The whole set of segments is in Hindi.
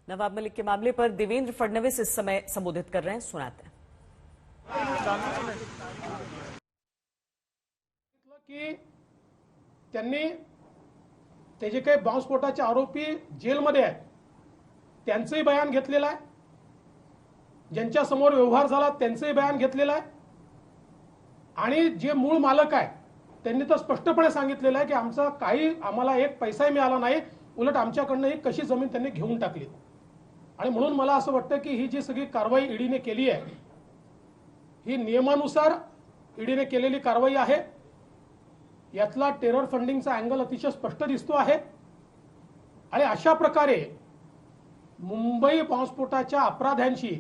नवाब मलिक के मामले पर देवेंद्र फडणवीस इस समय संबोधित कर रहे हैं, सुनाते हैं। की त्यांनी ते जे काही बॉम्बस्फोटाचे आरोपी जेलमध्ये आहेत त्यांचंही बयान घेतलेलं आहे, ज्यांच्या समोर व्यवहार झाला त्यांचंही बयान घेतलेलं आहे आणि जे मूळ मालक आहे त्यांनी तर स्पष्टपणे सांगितलेलं आहे की आम्हाला एक पैसाही मिळाला नाही, उलट आमच्याकडनं ही कशी जमीन त्यांनी घेऊन टाकली। आणि म्हणून मला असं वाटतं की ही जी सगळी कारवाई ईडीने केली आहे ही नियमानुसार ईडीने केलेली कारवाई आहे। यातला टेरर फंडिंगचा अँगल अतिशय स्पष्ट दिसतो आहे आणि अशा प्रकारे मुंबई बॉम्बस्फोटाच्या अपराध्यांशी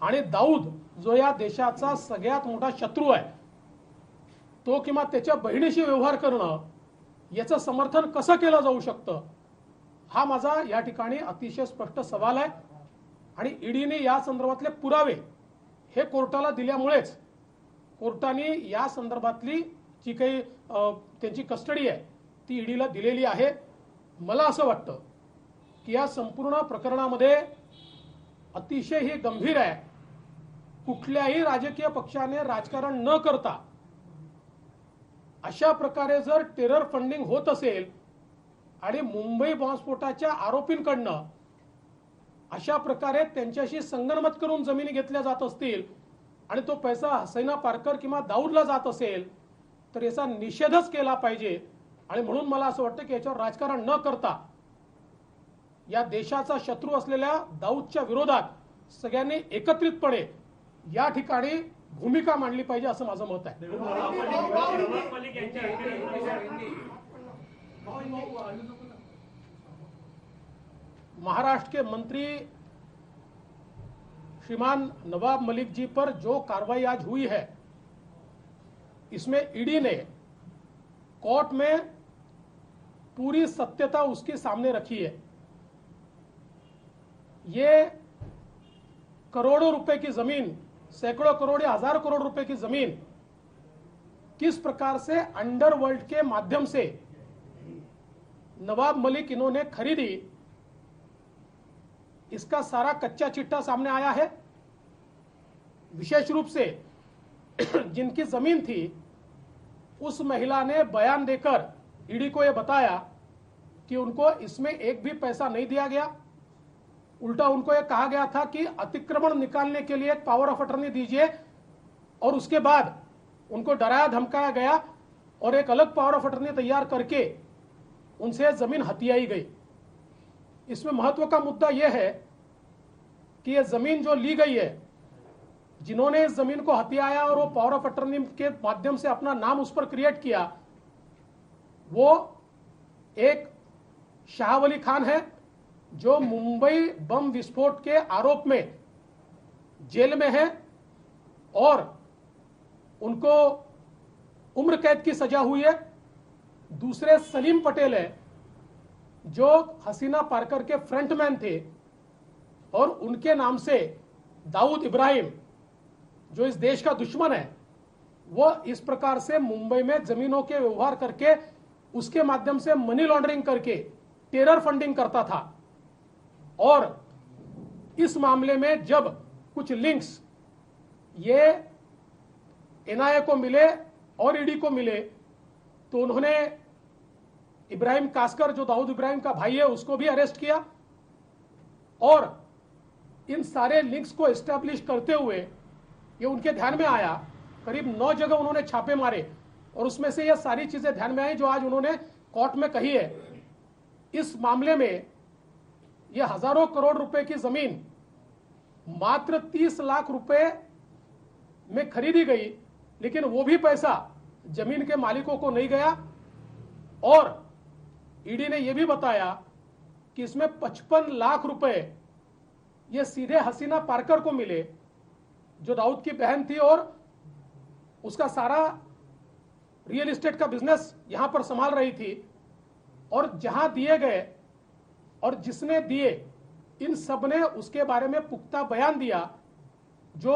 आणि दाऊद जो या देशाचा सगळ्यात मोठा शत्रू आहे तो किंवा त्याच्या बहिणीशी व्यवहार करणं याचं समर्थन कसं केलं जाऊ शकतं हा माझा या ठिकाणी अतिशय स्पष्ट सवाल आहे। आणि ईडीने या संदर्भातले पुरावे हे कोर्टाला दिल्यामुळेच कोर्टाने या संदर्भातली जी काही त्यांची कस्टडी आहे ती ईडीला दिलेली आहे। मला असं वाटतं की या संपूर्ण प्रकरणामध्ये अतिशय ही गंभीर आहे। कुठल्याही राजकीय पक्षाने राजकारण न करता अशा प्रकारे जर टेरर फंडिंग होत असेल आणि मुंबई बॉम्बस्फोटाच्या आरोपींकडनं अशा प्रकारे त्यांच्याशी संगनमत करून जमिनी घेतल्या जात असतील आणि तो पैसा हसैना पारकर किंवा दाऊदला जात असेल तर याचा निषेधच केला पाहिजे। आणि म्हणून मला असं वाटतं की याच्यावर राजकारण न करता या देशाचा शत्रू असलेल्या दाऊदच्या विरोधात सगळ्यांनी एकत्रितपणे या ठिकाणी भूमिका मांडली पाहिजे असं माझं मत आहे। महाराष्ट्र के मंत्री श्रीमान नवाब मलिक जी पर जो कार्रवाई आज हुई है इसमें ईडी ने कोर्ट में पूरी सत्यता उसके सामने रखी है। ये करोड़ों रुपए की जमीन, सैकड़ों करोड़ या हजार करोड़ रुपए की जमीन किस प्रकार से अंडरवर्ल्ड के माध्यम से नवाब मलिक इन्होंने खरीदी इसका सारा कच्चा चिट्ठा सामने आया है। विशेष रूप से जिनकी जमीन थी उस महिला ने बयान देकर ईडी को यह बताया कि उनको इसमें एक भी पैसा नहीं दिया गया, उल्टा उनको यह कहा गया था कि अतिक्रमण निकालने के लिए एक पावर ऑफ अटर्नी दीजिए और उसके बाद उनको डराया धमकाया गया और एक अलग पावर ऑफ अटर्नी तैयार करके उनसे जमीन हथियाई गई। इसमें महत्व का मुद्दा यह है कि यह जमीन जो ली गई है, जिन्होंने इस जमीन को हथियाया और वो पावर ऑफ अटर्नी के माध्यम से अपना नाम उस पर क्रिएट किया, वो एक शाह वली खान है जो मुंबई बम विस्फोट के आरोप में जेल में है और उनको उम्र कैद की सजा हुई है। दूसरे सलीम पटेल है जो हसीना पारकर के फ्रंटमैन थे और उनके नाम से दाऊद इब्राहिम जो इस देश का दुश्मन है वो इस प्रकार से मुंबई में जमीनों के व्यवहार करके उसके माध्यम से मनी लॉन्ड्रिंग करके टेरर फंडिंग करता था। और इस मामले में जब कुछ लिंक्स ये एनआईए को मिले और ईडी को मिले तो उन्होंने इब्राहिम कास्कर जो दाऊद इब्राहिम का भाई है उसको भी अरेस्ट किया और इन सारे लिंक्स को एस्टैब्लिश करते हुए ये उनके ध्यान में आया। करीब 9 जगह उन्होंने छापे मारे और उसमें से ये सारी चीजें ध्यान में आई जो आज उन्होंने कोर्ट में कही है। इस मामले में ये हजारों करोड़ रुपए की जमीन मात्र 30 लाख रुपए में खरीदी गई, लेकिन वो भी पैसा जमीन के मालिकों को नहीं गया। और ईडी ने यह भी बताया कि इसमें 55 लाख रुपए ये सीधे हसीना पारकर को मिले जो दाऊद की बहन थी और उसका सारा रियल एस्टेट का बिजनेस यहां पर संभाल रही थी। और जहां दिए गए और जिसने दिए इन सब ने उसके बारे में पुख्ता बयान दिया जो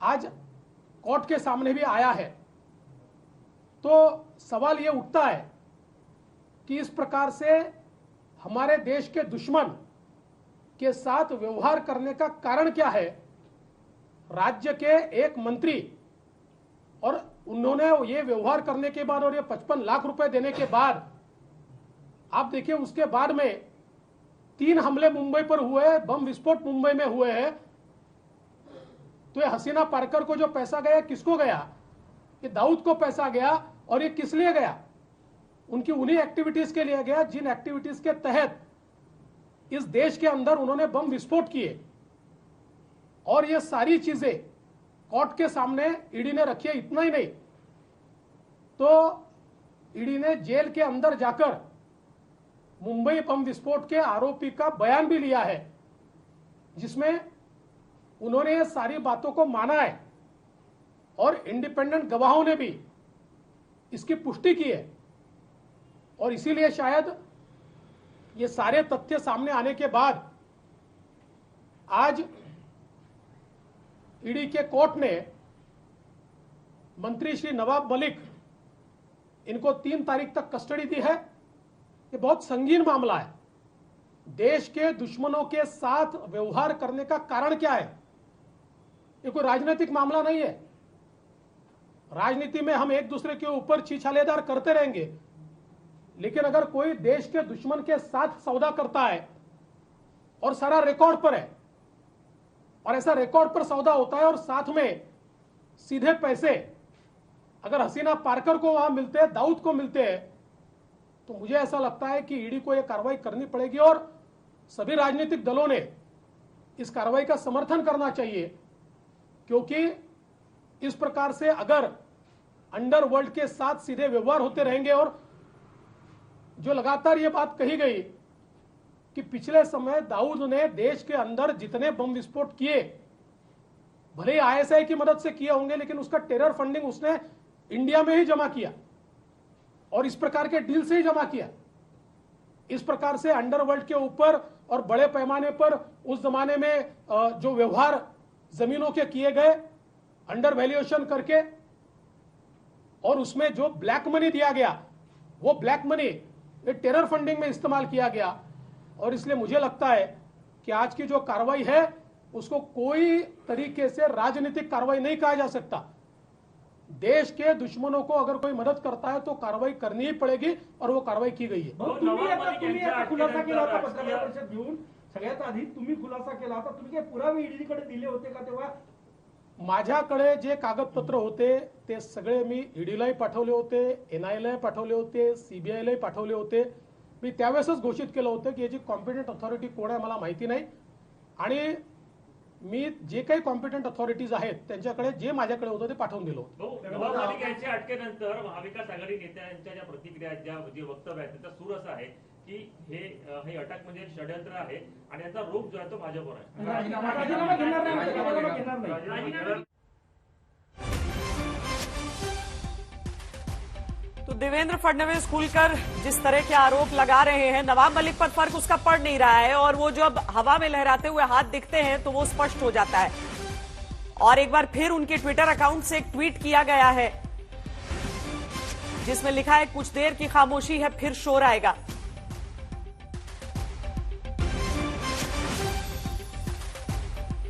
आज कोर्ट के सामने भी आया है। तो सवाल यह उठता है कि इस प्रकार से हमारे देश के दुश्मन के साथ व्यवहार करने का कारण क्या है? राज्य के एक मंत्री, और उन्होंने ये व्यवहार करने के बाद और ये 55 लाख रुपए देने के बाद आप देखिए उसके बाद में 3 हमले मुंबई पर हुए, बम विस्फोट मुंबई में हुए हैं। तो ये हसीना पारकर को जो पैसा गया किसको गया? ये दाऊद को पैसा गया, और ये किस लिए गया? उनकी उन्हीं एक्टिविटीज के लिए गया जिन एक्टिविटीज के तहत इस देश के अंदर उन्होंने बम विस्फोट किए। और ये सारी चीजें कोर्ट के सामने ईडी ने रखी है। इतना ही नहीं, तो ईडी ने जेल के अंदर जाकर मुंबई बम विस्फोट के आरोपी का बयान भी लिया है, जिसमें उन्होंने ये सारी बातों को माना है और इंडिपेंडेंट गवाहों ने भी इसकी पुष्टि की है। और इसीलिए शायद ये सारे तथ्य सामने आने के बाद आज ईडी के कोर्ट ने मंत्री श्री नवाब मलिक, इनको 3 तारीख तक कस्टडी दी है। ये बहुत संगीन मामला है। देश के दुश्मनों के साथ व्यवहार करने का कारण क्या है? ये कोई राजनीतिक मामला नहीं है। राजनीति में हम एक दूसरे के ऊपर छीछालेदार करते रहेंगे, लेकिन अगर कोई देश के दुश्मन के साथ सौदा करता है और सारा रिकॉर्ड पर है, और ऐसा रिकॉर्ड पर सौदा होता है और साथ में सीधे पैसे अगर हसीना पारकर को वहां मिलते हैं, दाऊद को मिलते हैं, तो मुझे ऐसा लगता है कि ईडी को यह कार्रवाई करनी पड़ेगी और सभी राजनीतिक दलों ने इस कार्रवाई का समर्थन करना चाहिए। क्योंकि इस प्रकार से अगर अंडरवर्ल्ड के साथ सीधे व्यवहार होते रहेंगे, और जो लगातार ये बात कही गई कि पिछले समय दाऊद ने देश के अंदर जितने बम विस्फोट किए, भले ही आईएसआई की मदद से किए होंगे, लेकिन उसका टेरर फंडिंग उसने इंडिया में ही जमा किया और इस प्रकार के डील से ही जमा किया। इस प्रकार से अंडरवर्ल्ड के ऊपर और बड़े पैमाने पर उस जमाने में जो व्यवहार जमीनों के किए गए अंडर वैल्यूएशन करके, और उसमें जो ब्लैक मनी दिया गया, वो ब्लैक मनी ये टेरर फंडिंग में इस्तेमाल किया गया। और इसलिए मुझे लगता है कि आज की जो कार्रवाई है उसको कोई तरीके से राजनीतिक कार्रवाई नहीं कहा जा सकता। देश के दुश्मनों को अगर कोई मदद करता है तो कार्रवाई करनी ही पड़ेगी, और वो कार्रवाई की गई है। तुम्ही आता खुलासा केला होता पत्रकार परिषद घेऊन, सगळ्यात आधी तुम्ही खुलासा केला होता, तुम्ही काय पुरावे ईडीकडे दिले होते का तेव्हा? माझ्याकडे जे कागदपत्र होते ते सगळे मी ईडीलाही पाठवले होते, एनआयएलाही पाठवले होते, सीबीआयलाही पाठवले होते। मी त्यावेळेसच घोषित केलं होतं की याची कॉम्पिटंट अथॉरिटी कोण आहे मला माहिती नाही, आणि मी जे काही कॉम्पिटंट अथॉरिटीज आहेत त्यांच्याकडे जे माझ्याकडे होतं ते पाठवून दिलं होतं। नवाब मलिक यांच्या अटकेनंतर महाविकास आघाडी नेत्यांच्या ज्या प्रतिक्रिया, जे वक्तव्य आहेत, त्याचा सूर असा आहे की हे अटक म्हणजे षडयंत्र आहे आणि याचा रोग जो आहे तो भाजपवर आहे। राजीनामा घेणार नाही। तो देवेंद्र फडणवीस खुलकर जिस तरह के आरोप लगा रहे हैं, नवाब मलिक पर फर्क उसका पड़ नहीं रहा है, और वो जो अब हवा में लहराते हुए हाथ दिखते हैं तो वो स्पष्ट हो जाता है। और एक बार फिर उनके ट्विटर अकाउंट से एक ट्वीट किया गया है जिसमें लिखा है, कुछ देर की खामोशी है फिर शोर आएगा।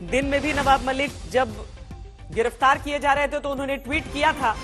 दिन में भी नवाब मलिक जब गिरफ्तार किए जा रहे थे तो उन्होंने ट्वीट किया था